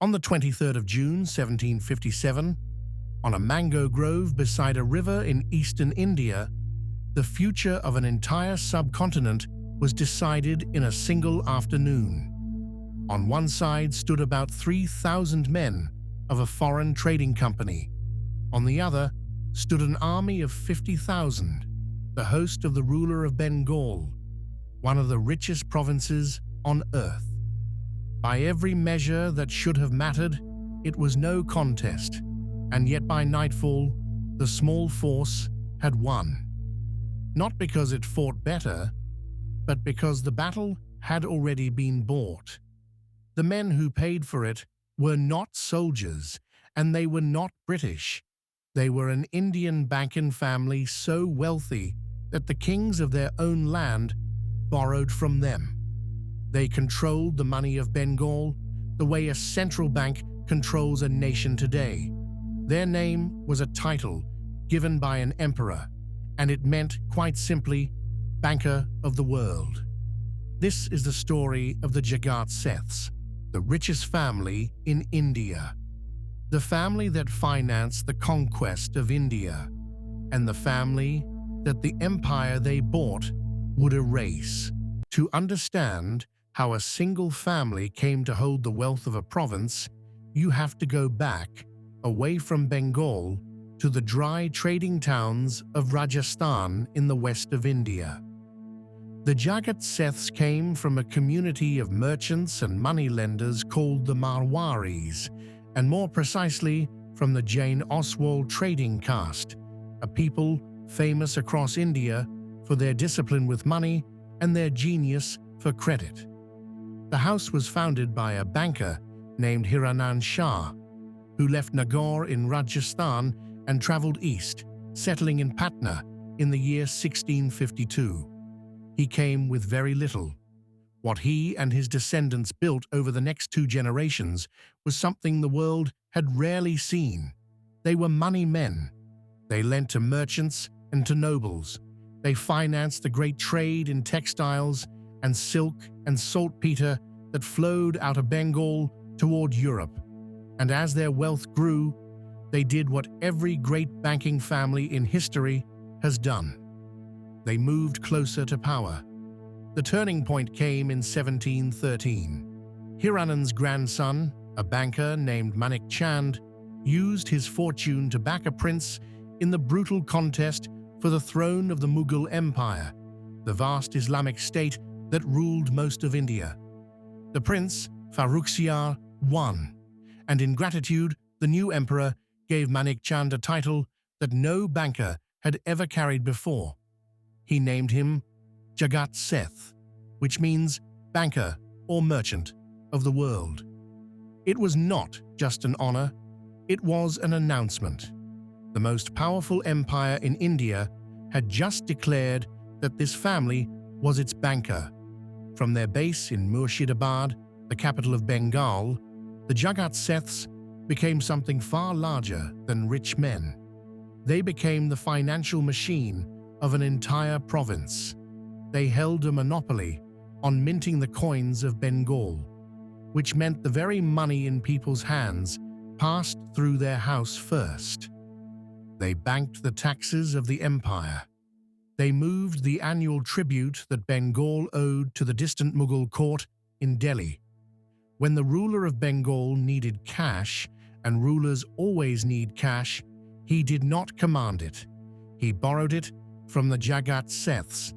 On the 23rd of June, 1757, on a mango grove beside a river in eastern India, the future of an entire subcontinent was decided in a single afternoon. On one side stood about 3,000 men of a foreign trading company. On the other stood an army of 50,000, the host of the ruler of Bengal, one of the richest provinces on earth. By every measure that should have mattered, it was no contest, and yet by nightfall, the small force had won. Not because it fought better, but because the battle had already been bought. The men who paid for it were not soldiers, and they were not British. They were an Indian banking family so wealthy that the kings of their own land borrowed from them. They controlled the money of Bengal the way a central bank controls a nation today. Their name was a title given by an emperor, and it meant, quite simply, banker of the world. This is the story of the Jagat Seths, the richest family in India. The family that financed the conquest of India, and the family that the empire they bought would erase. To understand how a single family came to hold the wealth of a province, you have to go back, away from Bengal, to the dry trading towns of Rajasthan in the west of India. The Jagat Seths came from a community of merchants and moneylenders called the Marwaris, and more precisely from the Jain Oswal trading caste, a people famous across India for their discipline with money and their genius for credit. The house was founded by a banker named Hiranand Shah, who left Nagaur in Rajasthan and traveled east, settling in Patna in the year 1652. He came with very little. What he and his descendants built over the next 2 generations was something the world had rarely seen. They were money men. They lent to merchants and to nobles. They financed the great trade in textiles and silk and saltpeter that flowed out of Bengal toward Europe. And as their wealth grew, they did what every great banking family in history has done. They moved closer to power. The turning point came in 1713. Hiranand's grandson, a banker named Manik Chand, used his fortune to back a prince in the brutal contest for the throne of the Mughal Empire, the vast Islamic state that ruled most of India. The prince, Farrukhsiyar, won, and in gratitude, the new emperor gave Manik Chand a title that no banker had ever carried before. He named him Jagat Seth, which means banker or merchant of the world. It was not just an honor, it was an announcement. The most powerful empire in India had just declared that this family was its banker. From their base in Murshidabad, the capital of Bengal, the Jagat Seths became something far larger than rich men. They became the financial machine of an entire province. They held a monopoly on minting the coins of Bengal, which meant the very money in people's hands passed through their house first. They banked the taxes of the empire. They moved the annual tribute that Bengal owed to the distant Mughal court in Delhi. When the ruler of Bengal needed cash, and rulers always need cash, he did not command it. He borrowed it from the Jagat Seths.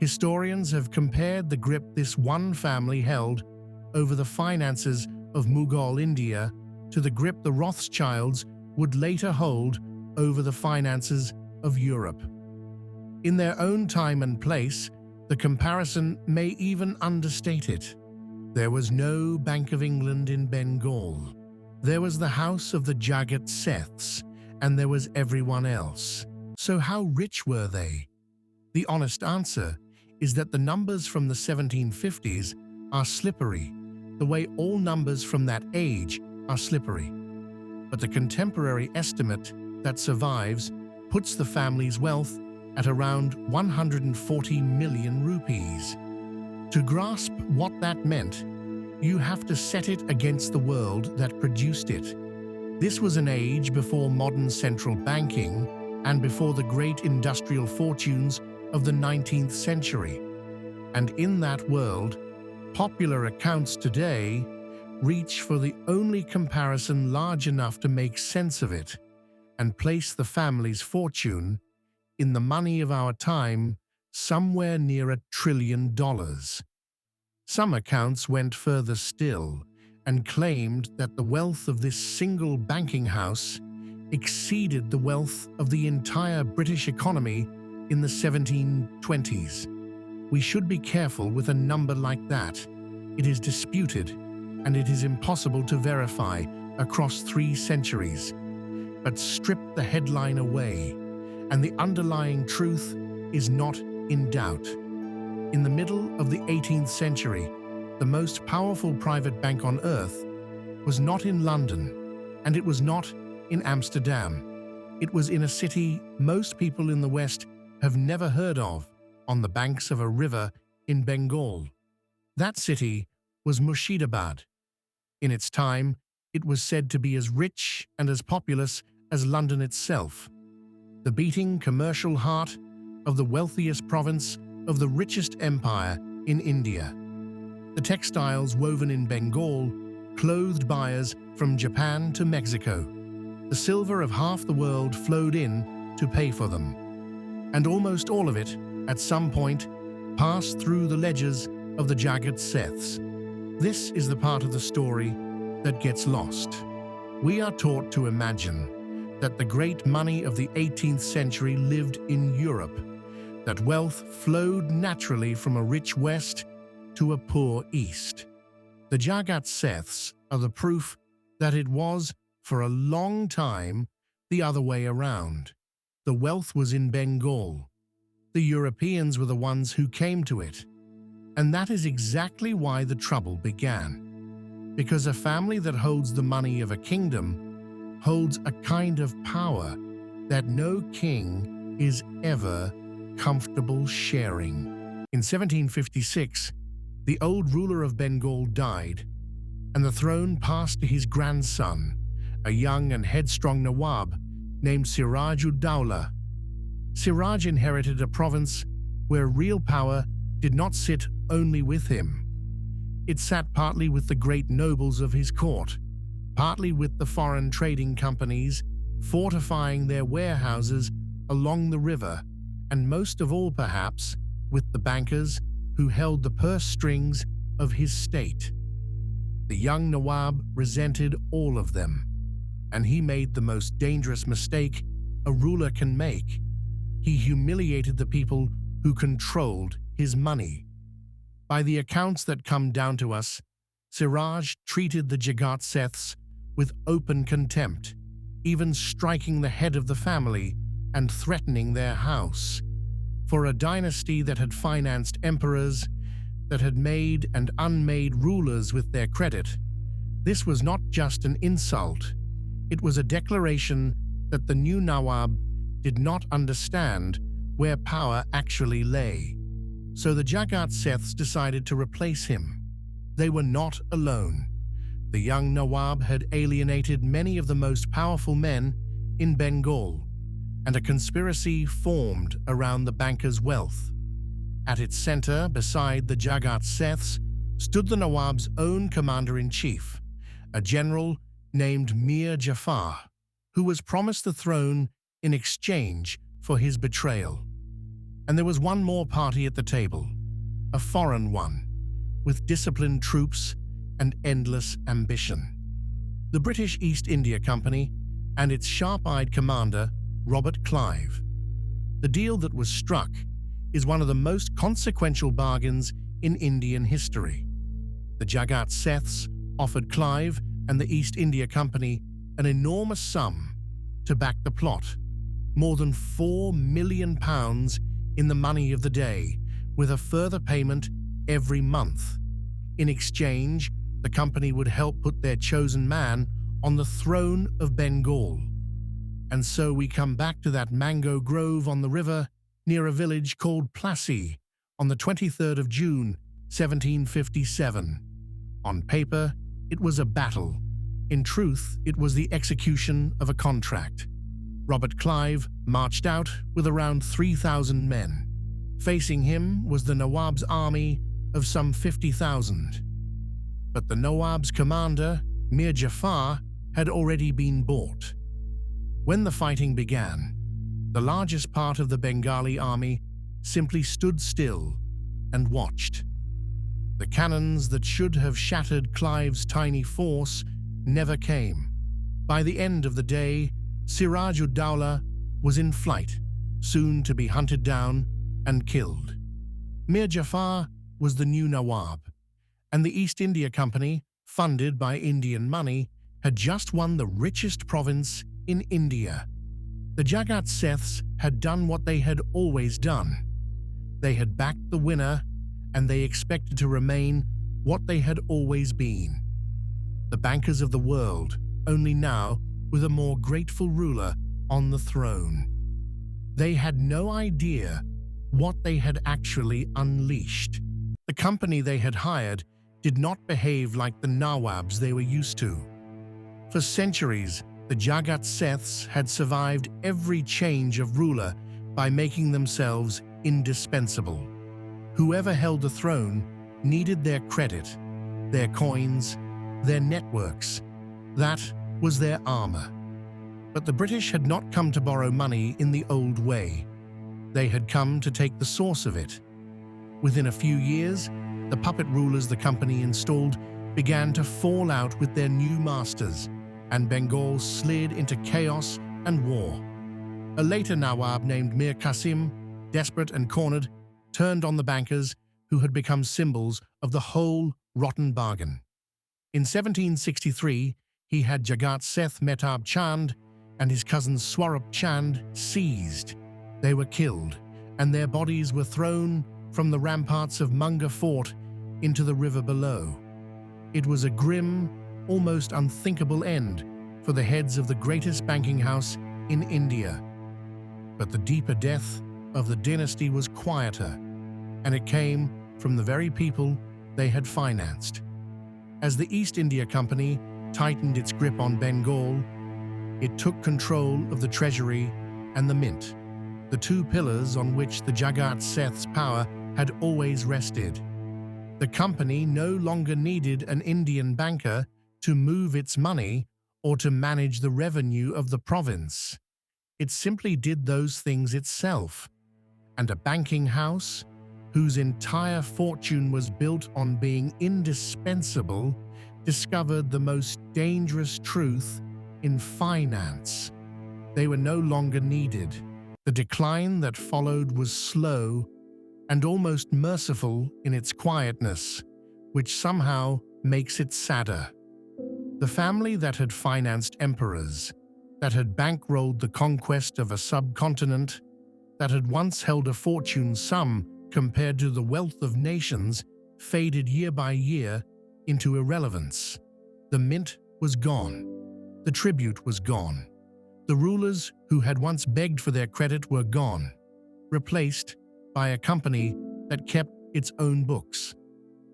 Historians have compared the grip this one family held over the finances of Mughal India to the grip the Rothschilds would later hold over the finances of Europe. In their own time and place, the comparison may even understate it. There was no Bank of England in Bengal. There was the house of the Jagat Seths, and there was everyone else. So how rich were they? The honest answer is that the numbers from the 1750s are slippery, the way all numbers from that age are slippery. But the contemporary estimate that survives puts the family's wealth at around 140 million rupees. To grasp what that meant, you have to set it against the world that produced it. This was an age before modern central banking and before the great industrial fortunes of the 19th century. And in that world, popular accounts today reach for the only comparison large enough to make sense of it and place the family's fortune in the money of our time somewhere near $1 trillion. Some accounts went further still and claimed that the wealth of this single banking house exceeded the wealth of the entire British economy in the 1720s. We should be careful with a number like that. It is disputed, and it is impossible to verify across 3 centuries. But strip the headline away, and the underlying truth is not in doubt. In the middle of the 18th century, the most powerful private bank on earth was not in London, and it was not in Amsterdam. It was in a city most people in the West have never heard of, on the banks of a river in Bengal. That city was Murshidabad. In its time, it was said to be as rich and as populous as London itself, the beating commercial heart of the wealthiest province of the richest empire in India. The textiles woven in Bengal clothed buyers from Japan to Mexico. The silver of half the world flowed in to pay for them. And almost all of it, at some point, passed through the ledgers of the Jagat Seths. This is the part of the story that gets lost. We are taught to imagine that the great money of the 18th century lived in Europe, that wealth flowed naturally from a rich West to a poor East. The Jagat Seths are the proof that it was, for a long time, the other way around. The wealth was in Bengal. The Europeans were the ones who came to it. And that is exactly why the trouble began. Because a family that holds the money of a kingdom holds a kind of power that no king is ever comfortable sharing. In 1756, the old ruler of Bengal died, and the throne passed to his grandson, a young and headstrong Nawab named Siraj-ud-Daulah. Siraj inherited a province where real power did not sit only with him. It sat partly with the great nobles of his court, partly with the foreign trading companies fortifying their warehouses along the river, and most of all, perhaps, with the bankers who held the purse strings of his state. The young Nawab resented all of them, and he made the most dangerous mistake a ruler can make. He humiliated the people who controlled his money. By the accounts that come down to us, Siraj treated the Jagat Seths with open contempt, even striking the head of the family and threatening their house. For a dynasty that had financed emperors, that had made and unmade rulers with their credit, this was not just an insult. It was a declaration that the new Nawab did not understand where power actually lay. So the Jagat Seths decided to replace him. They were not alone. The young Nawab had alienated many of the most powerful men in Bengal, and a conspiracy formed around the banker's wealth. At its center, beside the Jagat Seths, stood the Nawab's own commander-in-chief, a general named Mir Jafar, who was promised the throne in exchange for his betrayal. And there was one more party at the table, a foreign one, with disciplined troops and endless ambition. The British East India Company and its sharp-eyed commander, Robert Clive. The deal that was struck is one of the most consequential bargains in Indian history. The Jagat Seths offered Clive and the East India Company an enormous sum to back the plot, more than £4 million in the money of the day, with a further payment every month. In exchange, the company would help put their chosen man on the throne of Bengal. And so we come back to that mango grove on the river near a village called Plassey on the 23rd of June, 1757. On paper, it was a battle. In truth, it was the execution of a contract. Robert Clive marched out with around 3,000 men. Facing him was the Nawab's army of some 50,000. But the Nawab's commander, Mir Jafar, had already been bought. When the fighting began, the largest part of the Bengali army simply stood still and watched. The cannons that should have shattered Clive's tiny force never came. By the end of the day, Siraj-ud-Daulah was in flight, soon to be hunted down and killed. Mir Jafar was the new Nawab, and the East India Company, funded by Indian money, had just won the richest province in India. The Jagat Seths had done what they had always done. They had backed the winner, and they expected to remain what they had always been. The bankers of the world, only now with a more grateful ruler on the throne. They had no idea what they had actually unleashed. The company they had hired did not behave like the Nawabs they were used to. For centuries, the Jagat Seths had survived every change of ruler by making themselves indispensable. Whoever held the throne needed their credit, their coins, their networks. That was their armor. But the British had not come to borrow money in the old way. They had come to take the source of it. Within a few years, the puppet rulers the company installed began to fall out with their new masters, and Bengal slid into chaos and war. A later Nawab named Mir Qasim, desperate and cornered, turned on the bankers who had become symbols of the whole rotten bargain. In 1763, he had Jagat Seth Mehtab Chand and his cousin Swarup Chand seized. They were killed, and their bodies were thrown from the ramparts of Munger fort into the river below. It was a grim, almost unthinkable end for the heads of the greatest banking house in India. But the deeper death of the dynasty was quieter, and it came from the very people they had financed. As the East India Company tightened its grip on Bengal, it took control of the treasury and the mint, the two pillars on which the Jagat Seths' power had always rested. The company no longer needed an Indian banker to move its money or to manage the revenue of the province. It simply did those things itself. And a banking house, whose entire fortune was built on being indispensable, discovered the most dangerous truth in finance. They were no longer needed. The decline that followed was slow and almost merciful in its quietness, which somehow makes it sadder. The family that had financed emperors, that had bankrolled the conquest of a subcontinent, that had once held a fortune sum compared to the wealth of nations, faded year by year into irrelevance. The mint was gone. The tribute was gone. The rulers who had once begged for their credit were gone, replaced by a company that kept its own books.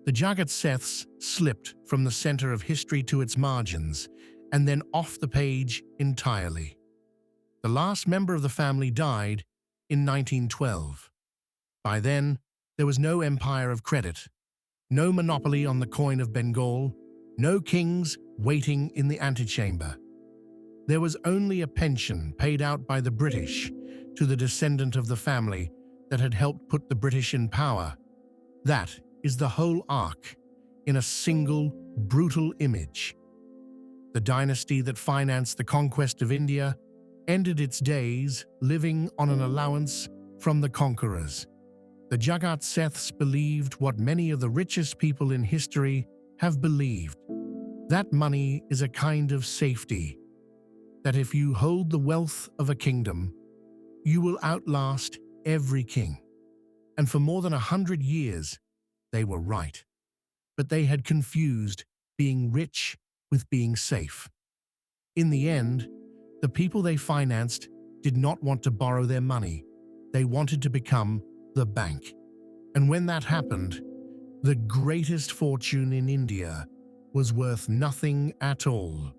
The Jagat Seths slipped from the center of history to its margins, and then off the page entirely. The last member of the family died in 1912. By then, there was no empire of credit, no monopoly on the coin of Bengal, no kings waiting in the antechamber. There was only a pension paid out by the British to the descendant of the family that had helped put the British in power. That is the whole arc in a single, brutal image. The dynasty that financed the conquest of India ended its days living on an allowance from the conquerors. The Jagat Seths believed what many of the richest people in history have believed. That money is a kind of safety, that if you hold the wealth of a kingdom, you will outlast every king. And for more than 100 years, they were right. But they had confused being rich with being safe. In the end, the people they financed did not want to borrow their money. They wanted to become the bank. And when that happened, the greatest fortune in India was worth nothing at all.